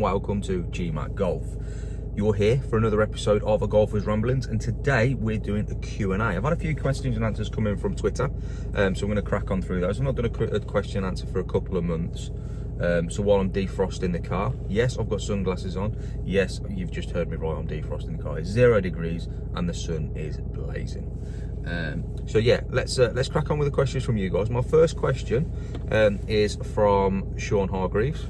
welcome to GMAT Golf. You're here for another episode of A Golfer's Ramblings, and today we're doing a Q&A. I've had a few questions and answers come in from Twitter, so I'm going to crack on through those. I've not done a question and answer for a couple of months, so while I'm defrosting the car, yes, I've got sunglasses on. Yes, you've just heard me right, I'm defrosting the car. It's 0 degrees and the sun is blazing. So yeah, let's crack on with the questions from you guys. My first question is from Hargreaves.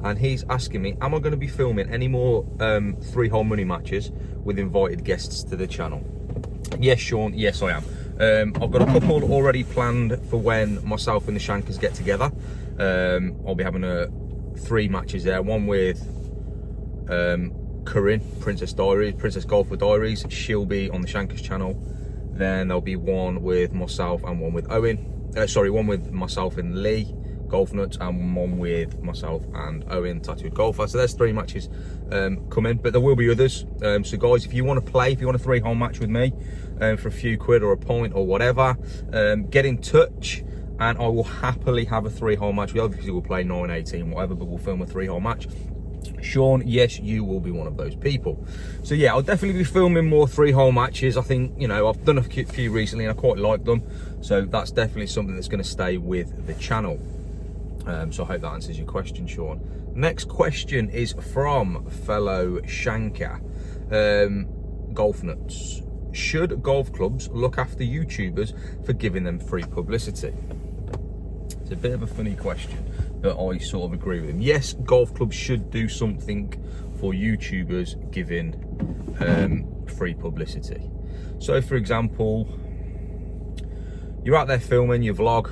And he's asking me, am I going to be filming any more 3-hole money matches with invited guests to the channel? Yes, Sean, yes I am. I've got a couple already planned for when myself and the ShankerZ get together. I'll be having 3 matches there. One with Corinne, Princess Golfer Diaries. She'll be on the ShankerZ channel. Then there'll be one with myself and one with Owen. One with myself and Lee, Golf Nuts, and one with myself and Owen, Tattooed Golfer. So there's 3 matches coming, but there will be others. So guys, if you want to play, if you want a 3-hole match with me for a few quid or a point or whatever, get in touch and I will happily have a 3-hole match. We obviously will play 9, 18, whatever, but we'll film a 3-hole match. Sean, yes, you will be one of those people. So yeah, I'll definitely be filming more 3-hole matches. I think, you know, I've done a few recently and I quite like them. So that's definitely something that's going to stay with the channel. So I hope that answers your question, Sean. Next question is from fellow Shanker, Golf Nuts. Should golf clubs look after YouTubers for giving them free publicity? It's a bit of a funny question, but I sort of agree with him. Yes, golf clubs should do something for YouTubers giving free publicity. So for example, you're out there filming your vlog,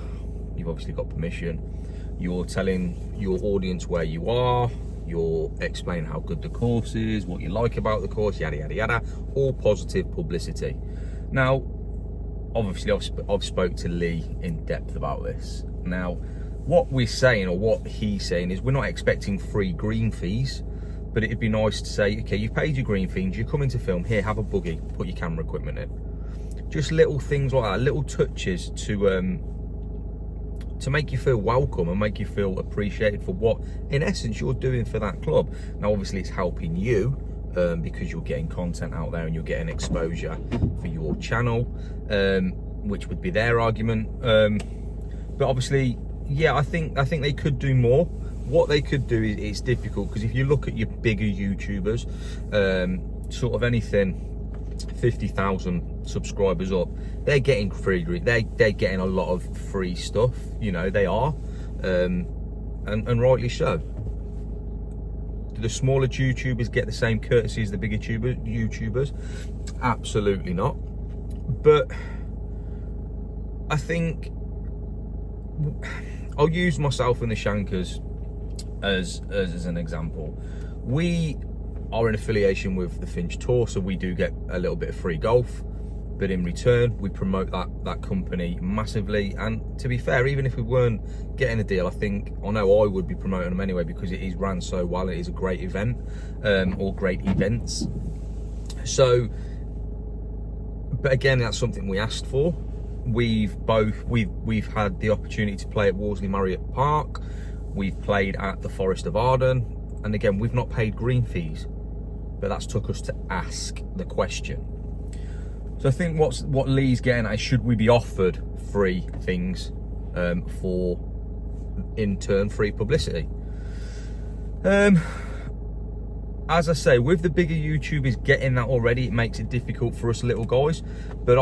you've obviously got permission, you're telling your audience where you are, you're explaining how good the course is, what you like about the course, yada yada yada, all positive publicity. Now obviously I've spoke to Lee in depth about this. Now what we're saying, or what he's saying, is we're not expecting free green fees, but it'd be nice to say, okay, you've paid your green fees, you're coming to film, here, have a buggy, put your camera equipment in. Just little things like that, little touches to make you feel welcome and make you feel appreciated for what, in essence, you're doing for that club. Now, obviously, it's helping you because you're getting content out there and you're getting exposure for your channel, which would be their argument. But obviously, yeah, I think they could do more. What they could do is, it's difficult, because if you look at your bigger YouTubers, sort of anything 50,000 subscribers up, they're getting free, they're getting a lot of free stuff, you know, they are, and rightly so. Do the smaller YouTubers get the same courtesy as the bigger YouTubers? Absolutely not. But I think I'll use myself and the ShankerZ as an example. We are in affiliation with the Finch Tour, so we do get a little bit of free golf, but in return we promote that company massively. And to be fair, even if we weren't getting a deal, I know I would be promoting them anyway, because it is ran so well. It is a great event, or great events. So, but again, that's something we asked for. We've had the opportunity to play at Worsley Marriott Park, we've played at the Forest of Arden, and again, we've not paid green fees, but that's took us to ask the question. So I think what Lee's getting at is, should we be offered free things for, in turn, free publicity? As I say, with the bigger YouTubers getting that already, it makes it difficult for us little guys. But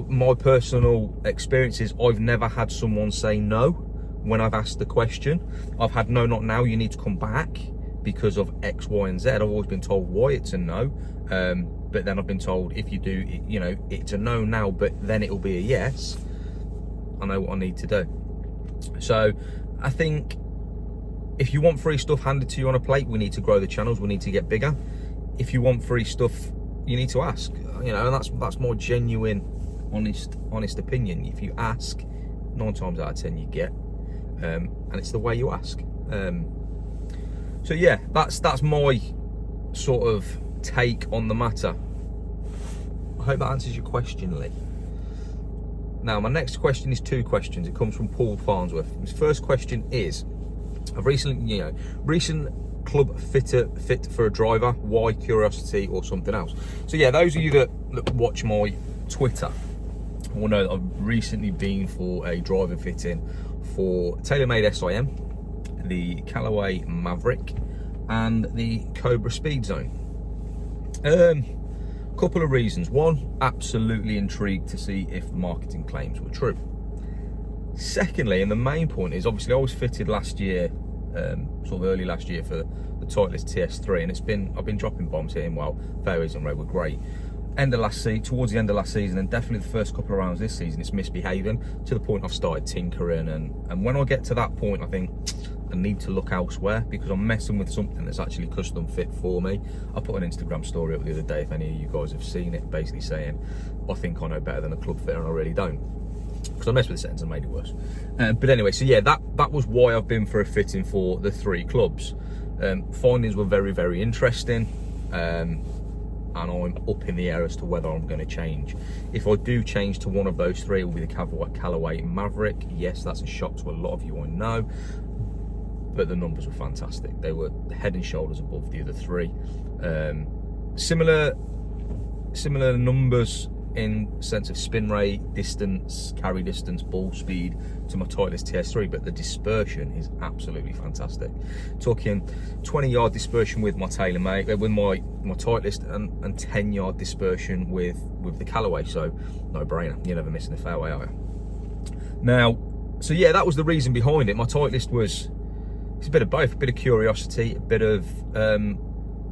my personal experience is, I've never had someone say no when I've asked the question. I've had, no, not now, you need to come back because of X, Y, and Z. I've always been told why it's a no, but then I've been told, if you do, you know, it's a no now, but then it'll be a yes. I know what I need to do. So I think if you want free stuff handed to you on a plate, we need to grow the channels, we need to get bigger. If you want free stuff, you need to ask, you know, and that's my genuine, honest opinion. If you ask, 9 times out of 10 you get, and it's the way you ask. So yeah, that's my sort of take on the matter. I hope that answers your question, Lee. Now, my next question is 2 questions. It comes from Paul Farnsworth. His first question is, I've recent club fit for a driver. Why? Curiosity or something else? So yeah, those of you that watch my Twitter will know that I've recently been for a driver fitting for TaylorMade SIM, the Callaway Maverick, and the Cobra Speed Zone. Couple of reasons. One, absolutely intrigued to see if the marketing claims were true. Secondly, and the main point is, obviously I was fitted last year, sort of early last year, for the Titleist TS3, and I've been dropping bombs, hitting well. Fairways and road were great. Towards the end of last season, and definitely the first couple of rounds this season, it's misbehaving to the point I've started tinkering, and when I get to that point, I think I need to look elsewhere, because I'm messing with something that's actually custom fit for me. I put an Instagram story up the other day, if any of you guys have seen it, basically saying I think I know better than a club fitter, and I really don't, because I messed with the settings and made it worse. But anyway, so yeah, that was why I've been for a fitting for the 3 clubs. Findings were very, very interesting, and I'm up in the air as to whether I'm going to change. If I do change to one of those 3, it will be the Callaway Maverick. Yes, that's a shock to a lot of you, I know, but the numbers were fantastic. They were head and shoulders above the other 3. Similar numbers in sense of spin rate, distance, carry distance, ball speed to my Titleist TS3, but the dispersion is absolutely fantastic. Talking 20-yard dispersion with my TaylorMade, with my Titleist, and 10-yard dispersion with the Callaway. So no brainer. You're never missing a fairway, are you? Now, so yeah, that was the reason behind it. My Titleist it's a bit of both, a bit of curiosity, a bit of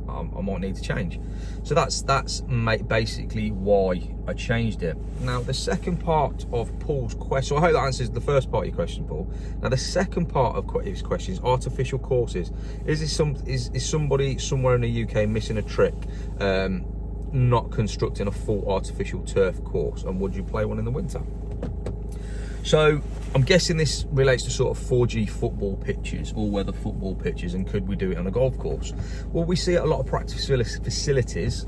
I might need to change. So that's basically why I changed it. Now, the second part of Paul's question, so I hope that answers the first part of your question, Paul. Now, the second part of his question is artificial courses. Is somebody somewhere in the UK missing a trick, not constructing a full artificial turf course, and would you play one in the winter? So I'm guessing this relates to sort of 4G football pitches, all-weather football pitches, and could we do it on a golf course? Well, we see a lot of practice facilities,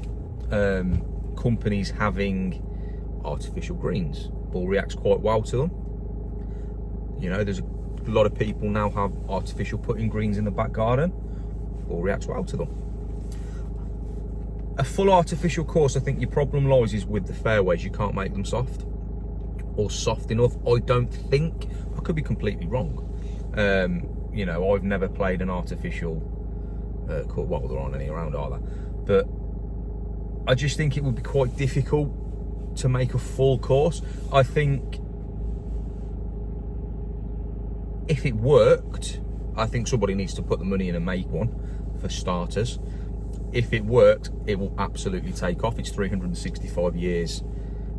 companies having artificial greens. Ball reacts quite well to them. You know, there's a lot of people now have artificial putting greens in the back garden. Ball reacts well to them. A full artificial course, I think your problem lies is with the fairways. You can't make them soft, or soft enough, I don't think. I could be completely wrong. You know, I've never played an artificial course. Well, there aren't any around, are there? But I just think it would be quite difficult to make a full course. I think if it worked, I think somebody needs to put the money in and make one, for starters. If it worked, it will absolutely take off. It's 365 years.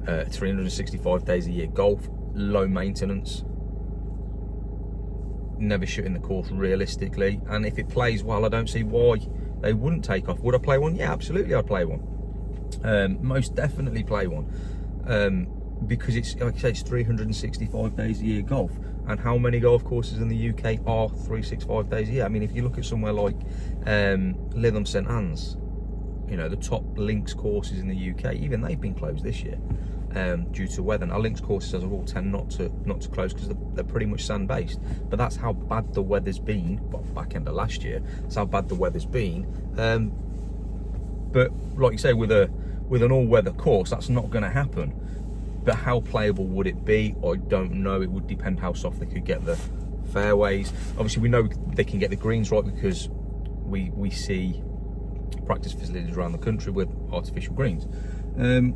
365 days a year golf, low maintenance, never shooting the course realistically, and if it plays well, I don't see why they wouldn't take off. Would I play one? Yeah, absolutely, I'd play one. Most definitely play one, because it's, like I say, it's 365 days a year golf, and how many golf courses in the UK are 365 days a year? I mean, if you look at somewhere like Lytham St Anne's, you know, the top links courses in the UK, even they've been closed this year due to weather. Now, links courses as a rule tend not to close because they're pretty much sand based, but that's how bad the weather's been. Well, back end of last year, that's how bad the weather's been. But like you say, with an all-weather course, that's not going to happen. But how playable would it be? I don't know. It would depend how soft they could get the fairways. Obviously, we know they can get the greens right, because we see practice facilities around the country with artificial greens.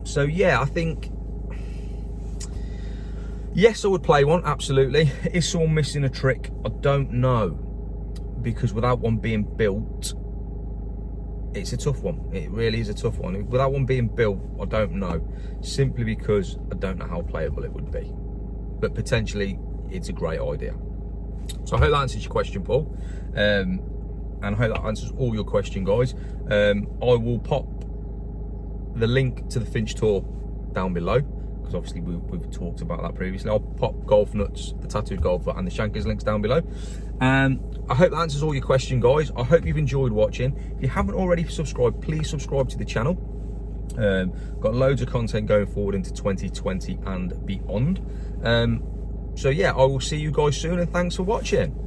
So yeah, I think yes, I would play one, absolutely. Is someone missing a trick? I don't know, because without one being built, it's a tough one. It really is a tough one. Without one being built, I don't know, simply because I don't know how playable it would be, but potentially it's a great idea. So I hope that answers your question, Paul, and I hope that answers all your question, guys. I will pop the link to the Finch Tour down below, because obviously we've talked about that previously. I'll pop Golf Nuts, the Tattooed Golfer, and the ShankerZ links down below. I hope that answers all your question, guys. I hope you've enjoyed watching. If you haven't already subscribed, please subscribe to the channel. Got loads of content going forward into 2020 and beyond. So yeah, I will see you guys soon, and thanks for watching.